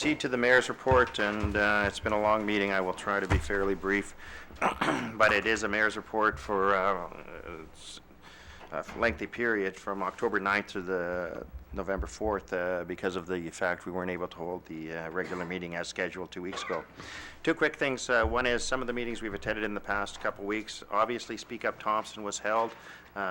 Proceed to the mayor's report, and it's been a long meeting. I will try to be fairly brief, but it is a mayor's report for a lengthy period from October 9th to the November 4th because of the fact we weren't able to hold the regular meeting as scheduled 2 weeks ago. Two quick things. One is some of the meetings we've attended in the past couple weeks. Obviously, Speak Up Thompson was held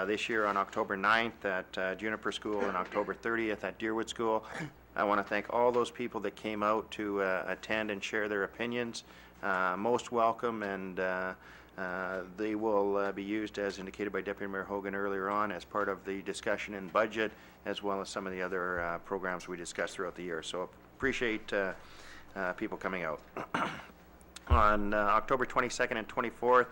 this year on October 9th at Juniper School and October 30th at Deerwood School. I want to thank all those people that came out to attend and share their opinions. Most welcome, and they will be used, as indicated by Deputy Mayor Hogan earlier on, as part of the discussion in budget, as well as some of the other programs we discussed throughout the year. So appreciate people coming out. On October 22nd and 24th,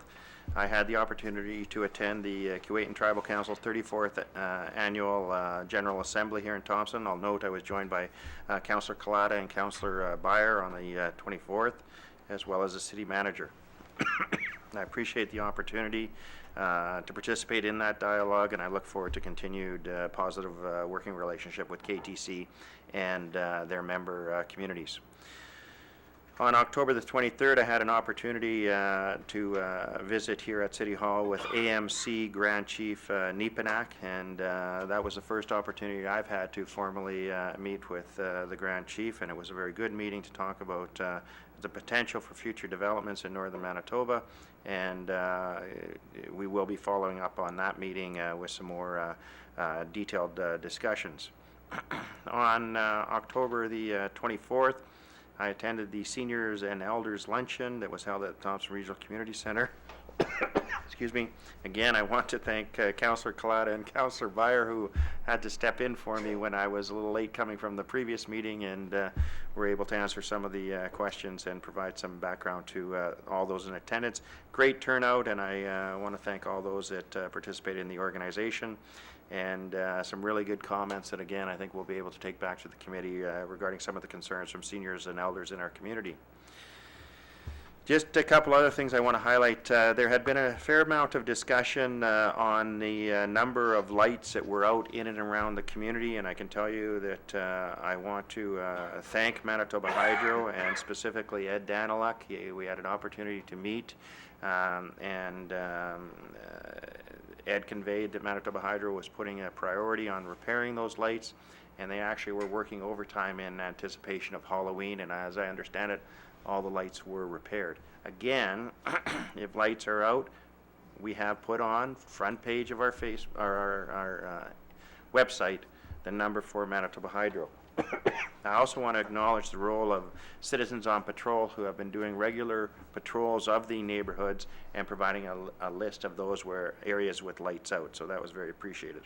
I had the opportunity to attend the Keewatin Tribal Council's 34th Annual General Assembly here in Thompson. I'll note I was joined by Councillor Kalata and Councillor Beyer on the 24th, as well as the City Manager. I appreciate the opportunity to participate in that dialogue, and I look forward to continued positive working relationship with KTC and their member communities. On October the 23rd, I had an opportunity to visit here at City Hall with AMC Grand Chief Nepanak, and that was the first opportunity I've had to formally meet with the Grand Chief, and it was a very good meeting to talk about the potential for future developments in northern Manitoba, and we will be following up on that meeting with some more detailed discussions. On October the 24th, I attended the Seniors and Elders Luncheon that was held at Thompson Regional Community Center. Excuse me. Again, I want to thank Councillor Kalata and Councillor Beyer, who had to step in for me when I was a little late coming from the previous meeting, and were able to answer some of the questions and provide some background to all those in attendance. Great turnout, and I want to thank all those that participated in the organization, and some really good comments that, again, I think we'll be able to take back to the committee regarding some of the concerns from seniors and elders in our community. Just a couple other things I want to highlight. There had been a fair amount of discussion on the number of lights that were out in and around the community, and I can tell you that I want to thank Manitoba Hydro and specifically Ed Daniluk. We had an opportunity to meet, and Ed conveyed that Manitoba Hydro was putting a priority on repairing those lights, and they actually were working overtime in anticipation of Halloween, and as I understand it, all the lights were repaired. Again, if lights are out, we have put on front page of our website the number for Manitoba Hydro. I also want to acknowledge the role of Citizens on Patrol, who have been doing regular patrols of the neighborhoods and providing a list of those areas with lights out, so that was very appreciated.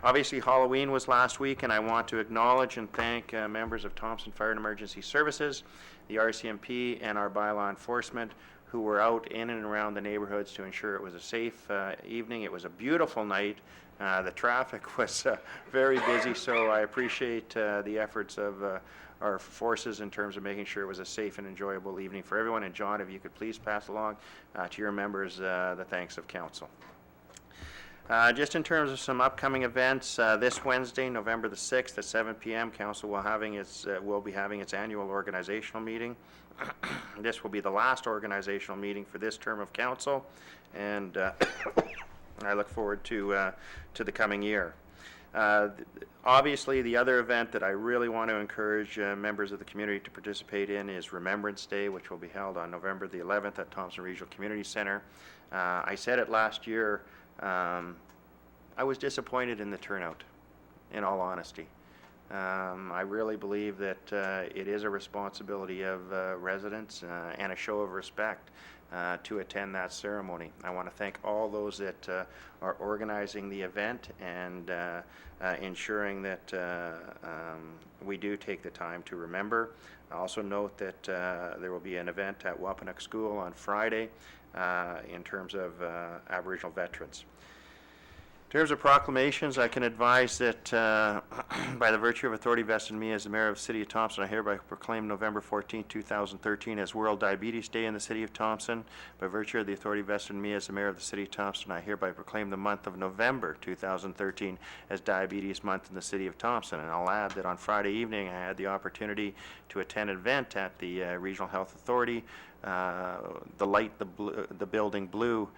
Obviously, Halloween was last week, and I want to acknowledge and thank members of Thompson Fire and Emergency Services, the RCMP, and our bylaw enforcement, who were out in and around the neighborhoods to ensure it was a safe evening. It was a beautiful night. The traffic was very busy, so I appreciate the efforts of our forces in terms of making sure it was a safe and enjoyable evening for everyone. And John, if you could please pass along to your members the thanks of council. Just in terms of some upcoming events, this Wednesday, November the 6th at 7 p.m., Council will be having its annual organizational meeting. This will be the last organizational meeting for this term of Council, and I look forward to the coming year. Obviously, the other event that I really want to encourage members of the community to participate in is Remembrance Day, which will be held on November the 11th at Thompson Regional Community Center. I said it last year, I was disappointed in the turnout, in all honesty. I really believe that it is a responsibility of residents and a show of respect to attend that ceremony. I want to thank all those that are organizing the event and ensuring that we do take the time to remember. I also note that there will be an event at Wapanuck School on Friday in terms of Aboriginal veterans. In In terms of proclamations, I can advise that by the virtue of authority vested in me as the Mayor of the City of Thompson, I hereby proclaim November 14, 2013 as World Diabetes Day in the City of Thompson. By virtue of the authority vested in me as the Mayor of the City of Thompson, I hereby proclaim the month of November 2013 as Diabetes Month in the City of Thompson. And I'll add that on Friday evening, I had the opportunity to attend an event at the Regional Health Authority, the Light the Building Blue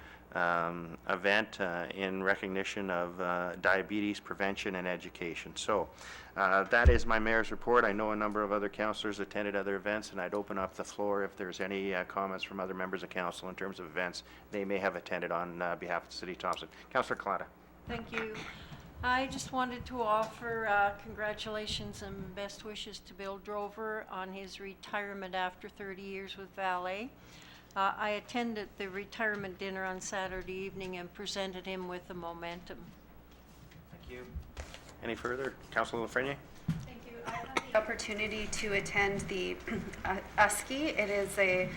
event in recognition of diabetes prevention and education. So that is my mayor's report. I know a number of other councillors attended other events, and I'd open up the floor if there's any comments from other members of council in terms of events they may have attended on behalf of the City of Thompson. Councillor Clatta. Thank you. I just wanted to offer congratulations and best wishes to Bill Drover on his retirement after 30 years with Valet. I attended the retirement dinner on Saturday evening and presented him with a momentum. Thank you. Any further? Councillor Lafreniere? Thank you. I had the opportunity to attend the USCI. It is a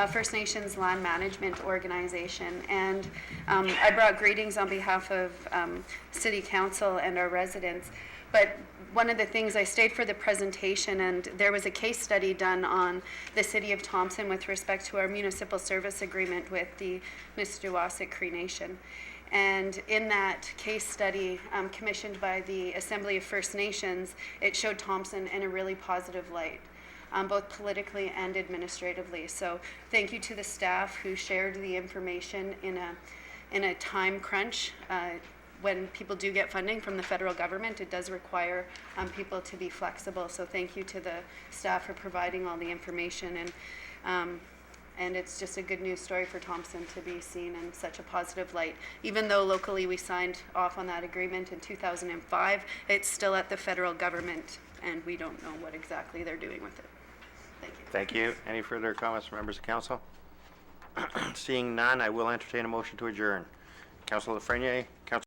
First Nations land management organization, and I brought greetings on behalf of City Council and our residents. But one of the things, I stayed for the presentation, and there was a case study done on the City of Thompson with respect to our municipal service agreement with the Mississauga Cree Nation. And in that case study, commissioned by the Assembly of First Nations, it showed Thompson in a really positive light, both politically and administratively. So thank you to the staff who shared the information in a time crunch. When people do get funding from the federal government, it does require people to be flexible. So thank you to the staff for providing all the information. And it's just a good news story for Thompson to be seen in such a positive light. Even though locally we signed off on that agreement in 2005, it's still at the federal government, and we don't know what exactly they're doing with it. Thank you. Thank you. Any further comments from members of council? Seeing none, I will entertain a motion to adjourn. Councillor Lafreniere, Councillor